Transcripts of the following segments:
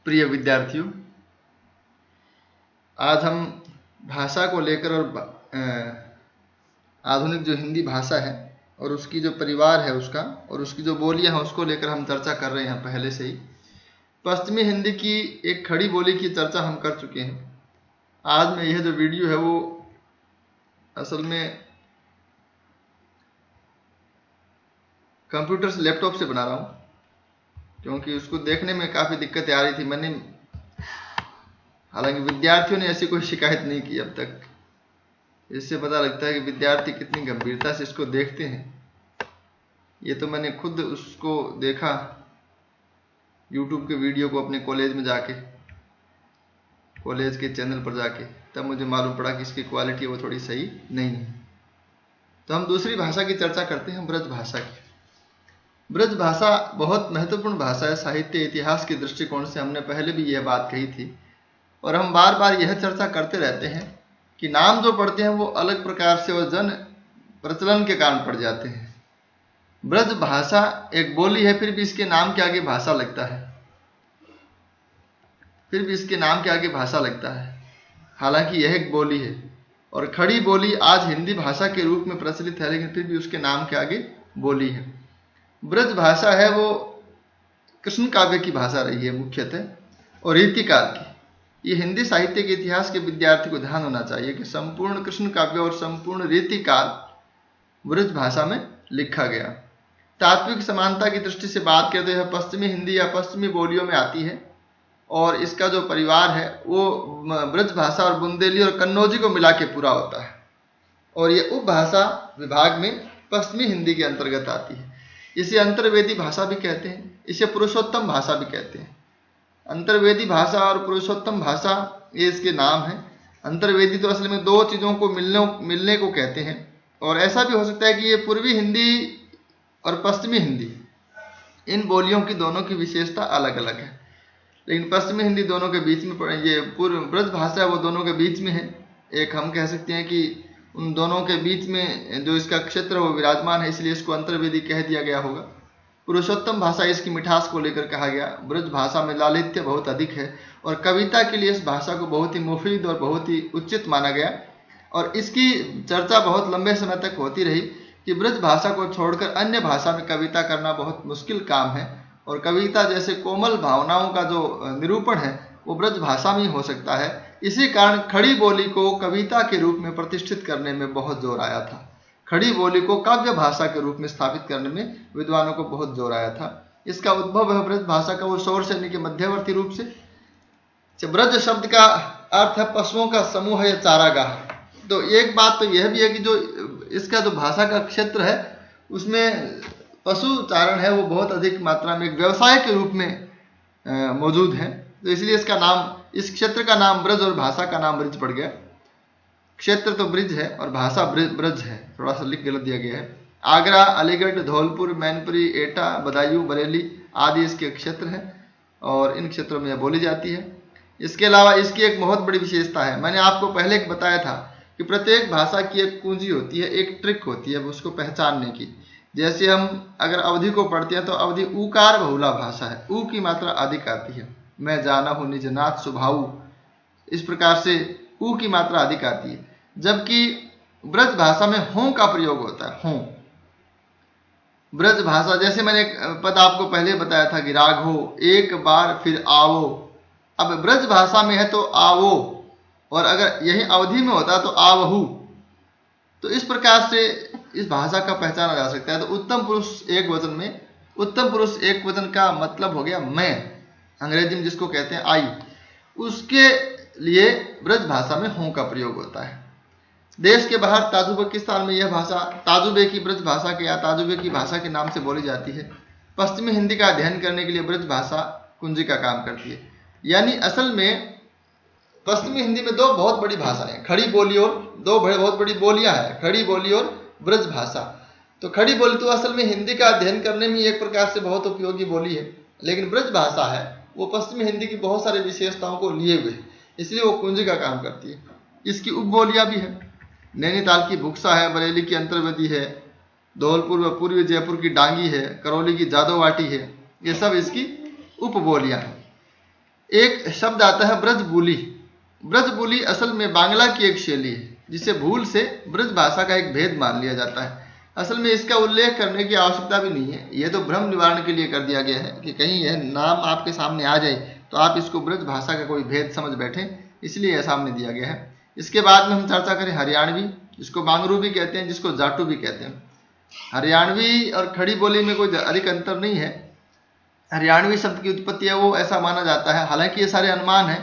प्रिय विद्यार्थियों, आज हम भाषा को लेकर और आधुनिक जो हिंदी भाषा है और उसकी जो परिवार है उसका और उसकी जो बोलियां हैं उसको लेकर हम चर्चा कर रहे हैं। पहले से ही पश्चिमी हिंदी की एक खड़ी बोली की चर्चा हम कर चुके हैं। आज में यह जो वीडियो है वो असल में कंप्यूटर से, लैपटॉप से बना रहा हूँ, क्योंकि उसको देखने में काफ़ी दिक्कतें आ रही थी। हालांकि विद्यार्थियों ने ऐसी कोई शिकायत नहीं की अब तक। इससे पता लगता है कि विद्यार्थी कितनी गंभीरता से इसको देखते हैं। ये तो मैंने खुद उसको देखा YouTube के वीडियो को अपने कॉलेज में जाके, कॉलेज के चैनल पर जाके, तब मुझे मालूम पड़ा कि इसकी क्वालिटी वो थोड़ी सही नहीं है। तो हम दूसरी भाषा की चर्चा करते हैं, ब्रज भाषा की। ब्रज भाषा बहुत महत्वपूर्ण भाषा है साहित्य इतिहास के दृष्टिकोण से। हमने पहले भी यह बात कही थी और हम बार बार यह चर्चा करते रहते हैं कि नाम जो पढ़ते हैं वो अलग प्रकार से और जन प्रचलन के कारण पड़ जाते हैं। ब्रज भाषा एक बोली है, फिर भी इसके नाम के आगे भाषा लगता है, हालांकि यह एक बोली है और खड़ी बोली आज हिंदी भाषा के रूप में प्रचलित है, लेकिन फिर भी उसके नाम के आगे बोली है। ब्रज भाषा है वो कृष्ण काव्य की भाषा रही है मुख्यतः और रीतिकाल की। ये हिंदी साहित्य के इतिहास के विद्यार्थी को ध्यान होना चाहिए कि संपूर्ण कृष्ण काव्य और संपूर्ण रीतिकाल ब्रज भाषा में लिखा गया। तात्विक समानता की दृष्टि से बात करते हुए पश्चिमी हिंदी या पश्चिमी बोलियों में आती है और इसका जो परिवार है वो ब्रज भाषा और बुंदेली और कन्नौजी को मिला के पूरा होता है और ये उपभाषा विभाग में पश्चिमी हिंदी के अंतर्गत आती है। इसे अंतर्वेदी भाषा भी कहते हैं, इसे पुरुषोत्तम भाषा भी कहते हैं। अंतर्वेदी भाषा और पुरुषोत्तम भाषा ये इसके नाम है। अंतर्वेदी तो असल में दो चीज़ों को मिलने को कहते हैं और ऐसा भी हो सकता है कि ये पूर्वी हिंदी और पश्चिमी हिंदी, इन बोलियों की दोनों की विशेषता अलग अलग है, लेकिन पश्चिमी हिंदी दोनों के बीच में, ये पूर्व ब्रज भाषा है वो दोनों के बीच में है। एक हम कह सकते हैं कि उन दोनों के बीच में जो इसका क्षेत्र वो विराजमान है, इसलिए इसको अंतर्वेदी कह दिया गया होगा। पुरुषोत्तम भाषा इसकी मिठास को लेकर कहा गया। ब्रज भाषा में लालित्य बहुत अधिक है और कविता के लिए इस भाषा को बहुत ही मुफीद और बहुत ही उचित माना गया और इसकी चर्चा बहुत लंबे समय तक होती रही कि ब्रज भाषा को छोड़कर अन्य भाषा में कविता करना बहुत मुश्किल काम है और कविता जैसे कोमल भावनाओं का जो निरूपण है वो ब्रज भाषा में ही हो सकता है। इसी कारण खड़ी बोली को कविता के रूप में प्रतिष्ठित करने में बहुत जोर आया था। खड़ी बोली को काव्य भाषा के रूप में स्थापित करने में विद्वानों को बहुत जोर आया था। इसका उद्भव है ब्रज भाषा का वो शौर शैली के मध्यवर्ती रूप से। ब्रज शब्द का अर्थ है पशुओं का समूह या चारागाह। तो एक बात तो यह भी है कि जो इसका जो भाषा का क्षेत्र है उसमें पशु चारण है वो बहुत अधिक मात्रा में एक व्यवसाय के रूप में मौजूद है। तो इसलिए इसका नाम, इस क्षेत्र का नाम ब्रज और भाषा का नाम ब्रज पड़ गया। क्षेत्र तो ब्रिज है और भाषा ब्रज है, थोड़ा सा लिख गलत दिया गया है। आगरा, अलीगढ़, धौलपुर, मैनपुरी, एटा, बदायूं, बरेली आदि इसके क्षेत्र हैं और इन क्षेत्रों में यह बोली जाती है। इसके अलावा इसकी एक बहुत बड़ी विशेषता है, मैंने आपको पहले बताया था कि प्रत्येक भाषा की एक कुंजी होती है, एक ट्रिक होती है उसको पहचानने की। जैसे हम अगर अवधि को पढ़ते हैं तो अवधि ऊकार बहुला भाषा है, ऊ की मात्रा अधिक आती है। मैं जाना हूँ निज नाथ सुभाऊ, इस प्रकार से ऊ की मात्रा अधिक आती है। जबकि ब्रज भाषा में हों का प्रयोग होता है, हों। ब्रज भाषा जैसे मैंने पद आपको पहले बताया था कि राघो, एक बार फिर आवो। अब ब्रज भाषा में है तो आवो और अगर यही अवधि में होता तो आवहू। तो इस प्रकार से इस भाषा का पहचाना जा सकता है। तो उत्तम पुरुष एक वचन में, उत्तम पुरुष एक वचन का मतलब हो गया मैं, अंग्रेजी में जिसको कहते हैं आई, उसके लिए ब्रज भाषा में हों का प्रयोग होता है। देश के बाहर ताजुबकिस्तान में यह भाषा ताजुबे की ब्रज भाषा के या ताजुबे की भाषा के नाम से बोली जाती है। पश्चिमी हिंदी का अध्ययन करने के लिए ब्रज भाषा कुंजी का काम करती है। यानी असल में पश्चिमी हिंदी में दो बहुत बड़ी भाषाएं हैं, खड़ी बोली और दो बहुत बड़ी बोलियां हैं, खड़ी बोली और ब्रज भाषा। तो खड़ी बोली तो असल में हिंदी का अध्ययन करने में एक प्रकार से बहुत उपयोगी बोली है, लेकिन ब्रज भाषा है वो पश्चिमी हिंदी की बहुत सारी विशेषताओं को लिए हुए, इसलिए वो कुंजी का काम करती है। इसकी उपबोलियां भी है। नैनीताल की भुक्सा है, बरेली की अंतर्वेदी है, धौलपुर व पूर्वी जयपुर की डांगी है, करौली की जादोवाटी है, ये सब इसकी उपबोलियां हैं। एक शब्द आता है ब्रज बोली। ब्रज बोली असल में बांग्ला की एक शैली है जिसे भूल से ब्रज भाषा का एक भेद मान लिया जाता है। असल में इसका उल्लेख करने की आवश्यकता भी नहीं है, यह तो भ्रम निवारण के लिए कर दिया गया है कि कहीं यह नाम आपके सामने आ जाए तो आप इसको ब्रज भाषा का कोई भेद समझ बैठें, इसलिए यह सामने दिया गया है। इसके बाद में हम चर्चा करें हरियाणवी, जिसको बांगरू भी कहते हैं, जिसको जाटू भी कहते हैं। हरियाणवी और खड़ी बोली में कोई अधिक अंतर नहीं है। हरियाणवी शब्द की उत्पत्ति है वो ऐसा माना जाता है, हालांकि ये सारे अनुमान है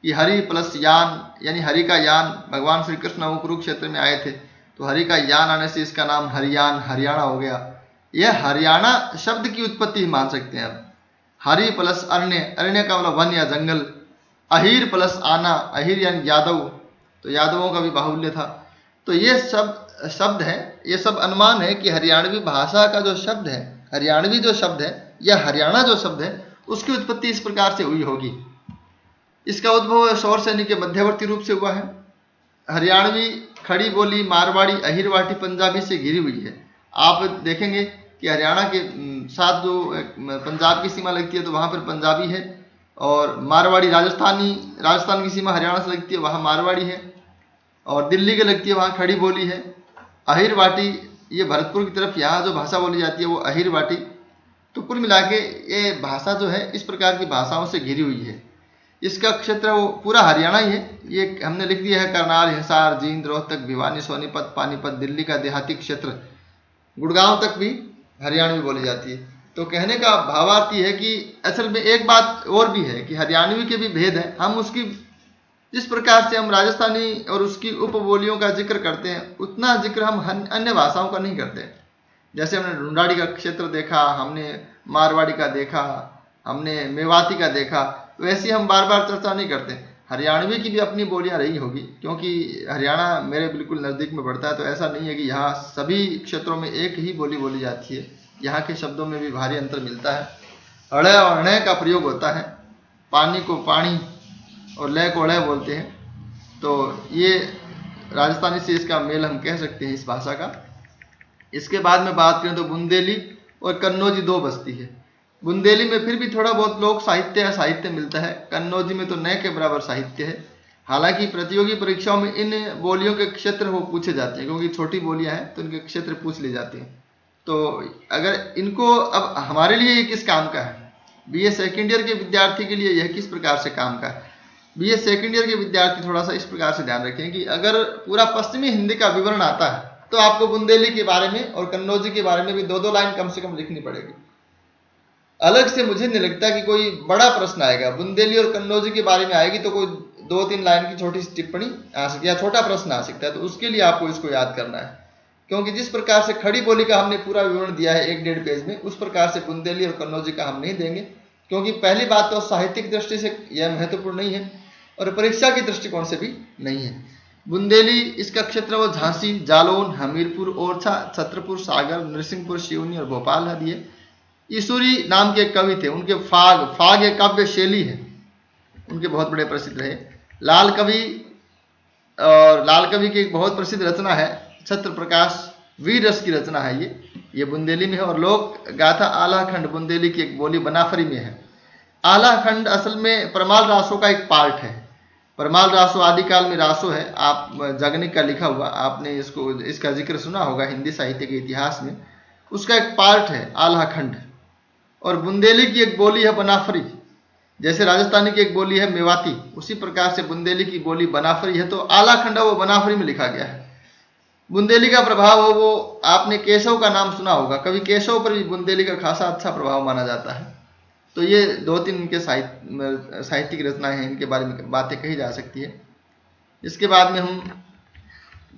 कि हरि प्लस यान, यानी हरि का यान, भगवान श्री कृष्ण वो कुरुक्षेत्र में आए थे तो हरि का यान आने से इसका नाम हरियाण, हरियाणा हो गया। यह हरियाणा शब्द की उत्पत्ति ही मान सकते हैं। अब हरि प्लस अरण्य, अरण्य का मतलब वन या जंगल। अहिर प्लस आना, अहिर यानी यादव, तो यादवों का भी बाहुल्य था। तो ये सब शब्द है, ये सब अनुमान है कि हरियाणवी भाषा का जो शब्द है, हरियाणवी जो शब्द है या हरियाणा जो शब्द है, उसकी उत्पत्ति इस प्रकार से हुई होगी। इसका उद्भव शौर सैनी के मध्यवर्ती रूप से हुआ है। हरियाणवी, खड़ी बोली, मारवाड़ी, अहिरवाटी पंजाबी से घिरी हुई है। आप देखेंगे कि हरियाणा के साथ जो पंजाब की सीमा लगती है तो वहाँ पर पंजाबी है, और मारवाड़ी राजस्थान की सीमा हरियाणा से लगती है, वहाँ मारवाड़ी है, और दिल्ली के लगती है वहाँ खड़ी बोली है। अहिरवाटी ये भरतपुर की तरफ यहाँ जो भाषा बोली जाती है वो अहिरवाटी। तो कुल मिला के ये भाषा जो है इस प्रकार की भाषाओं से घिरी हुई है। इसका क्षेत्र वो पूरा हरियाणा ही है। ये हमने लिख दिया है करनाल, हिसार, जींद, रोहतक, भिवानी, सोनीपत, पानीपत, दिल्ली का देहाती क्षेत्र, गुड़गांव तक भी हरियाणवी बोली जाती है। तो कहने का भावार्थ ये है कि असल में एक बात और भी है कि हरियाणवी के भी भेद है। हम उसकी जिस प्रकार से हम राजस्थानी और उसकी उपबोलियों का जिक्र करते हैं उतना जिक्र हम अन्य भाषाओं का नहीं करते। जैसे हमने ढूंढाड़ी का क्षेत्र देखा, हमने मारवाड़ी का देखा, हमने मेवाती का देखा, वैसे हम बार बार चर्चा नहीं करते। हरियाणवी की भी अपनी बोलियां रही होगी, क्योंकि हरियाणा मेरे बिल्कुल नज़दीक में पड़ता है, तो ऐसा नहीं है कि यहाँ सभी क्षेत्रों में एक ही बोली बोली जाती है। यहाँ के शब्दों में भी भारी अंतर मिलता है। अड़य और अणय का प्रयोग होता है, पानी को पानी और लय को अड़य बोलते हैं। तो ये राजस्थानी से इसका मेल हम कह सकते हैं इस भाषा का। इसके बाद में बात करें तो बुंदेली और कन्नौजी दो बस्ती है। बुंदेली में फिर भी थोड़ा बहुत लोक साहित्य मिलता है, कन्नौजी में तो न के बराबर साहित्य है। हालांकि प्रतियोगी परीक्षाओं में इन बोलियों के क्षेत्र वो पूछे जाते हैं, क्योंकि छोटी बोलियां हैं तो इनके क्षेत्र पूछ ली जाती हैं। तो अगर इनको, अब हमारे लिए ये किस काम का है, बीए सेकेंड ईयर के विद्यार्थी के लिए यह किस प्रकार से काम का है। बीए सेकेंड ईयर के विद्यार्थी थोड़ा सा इस प्रकार से ध्यान रखें कि अगर पूरा पश्चिमी हिंदी का विवरण आता है तो आपको बुंदेली के बारे में और कन्नौजी के बारे में भी दो दो लाइन कम से कम लिखनी पड़ेगी। अलग से मुझे नहीं लगता कि कोई बड़ा प्रश्न आएगा। बुंदेली और कन्नौजी के बारे में आएगी तो कोई 2-3 लाइन की छोटी सी टिप्पणी आ सकती है या छोटा प्रश्न आ सकता है, तो उसके लिए आपको इसको याद करना है। क्योंकि जिस प्रकार से खड़ी बोली का हमने पूरा विवरण दिया है 1-1.5 पेज में, उस प्रकार से बुंदेली और कन्नौजी का हम नहीं देंगे। क्योंकि पहली बात तो साहित्यिक दृष्टि से यह महत्वपूर्ण नहीं है और परीक्षा की दृष्टिकोण से भी नहीं है। बुंदेली, इसका क्षेत्र वो झांसी, जालौन, हमीरपुर, ओरछा, छतरपुर, सागर, नरसिंहपुर, सिवनी और भोपाल नदी है। ईसुरी नाम के एक कवि थे, उनके फाग एक काव्य शैली है, उनके बहुत बड़े प्रसिद्ध रहे। लाल कवि की एक बहुत प्रसिद्ध रचना है छत्र प्रकाश, वीर रस की रचना है ये बुंदेली में है। और लोक गाथा आला खंड बुंदेली की एक बोली बनाफरी में है। आला खंड असल में परमाल रासों का एक पार्ट है। परमाल रासो आदिकाल में रासो है, आप जगनिक का लिखा हुआ, आपने इसका जिक्र सुना होगा हिंदी साहित्य के इतिहास में, उसका एक पार्ट है आला खंड। और बुंदेली की एक बोली है बनाफरी, जैसे राजस्थानी की एक बोली है मेवाती, उसी प्रकार से बुंदेली की बोली बनाफरी है। तो आला खंडा वो बनाफरी में लिखा गया है। बुंदेली का प्रभाव हो वो आपने केशव का नाम सुना होगा, कवि केशव पर भी बुंदेली का खासा अच्छा प्रभाव माना जाता है। तो ये 2-3 इनके साहित्यिक रचनाएं हैं, इनके बारे में बातें कही जा सकती है। इसके बाद में हम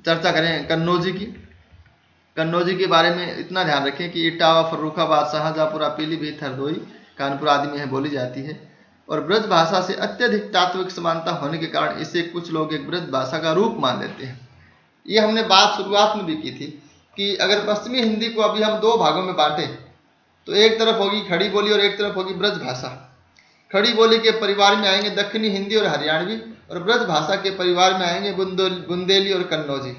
चर्चा करें कन्नौजी की। कन्नौजी के बारे में इतना ध्यान रखें कि इटावा, फर्रुखाबाद, शाहजहाँपुरा, पीलीभीत, हरदोई, कानपुर आदि में बोली जाती है। और ब्रज भाषा से अत्यधिक तात्विक समानता होने के कारण इसे कुछ लोग एक ब्रज भाषा का रूप मान लेते हैं। ये हमने बात शुरुआत में भी की थी कि अगर पश्चिमी हिंदी को अभी हम 2 भागों में बांटें तो एक तरफ होगी खड़ी बोली और एक तरफ होगी ब्रज भाषा। खड़ी बोली के परिवार में आएंगे दक्षिणी हिंदी और हरियाणवी, और ब्रज भाषा के परिवार में आएंगे बुंदेली और कन्नौजी।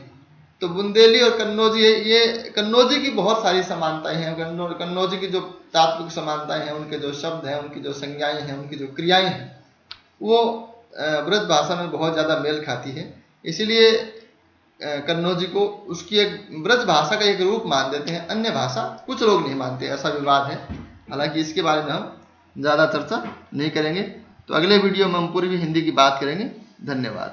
तो बुंदेली और कन्नौजी, ये कन्नौजी की बहुत सारी समानताएं हैं। कन्नौजी की जो तात्विक समानताएं हैं, उनके जो शब्द हैं, उनकी जो संज्ञाएं हैं, उनकी जो क्रियाएं हैं, वो ब्रज भाषा में बहुत ज़्यादा मेल खाती है। इसीलिए कन्नौजी को उसकी एक ब्रज भाषा का एक रूप मान देते हैं, अन्य भाषा कुछ लोग नहीं मानते, ऐसा विवाद है। हालांकि इसके बारे में हम ज़्यादा चर्चा नहीं करेंगे। तो अगले वीडियो में हम पूरी हिंदी की बात करेंगे। धन्यवाद।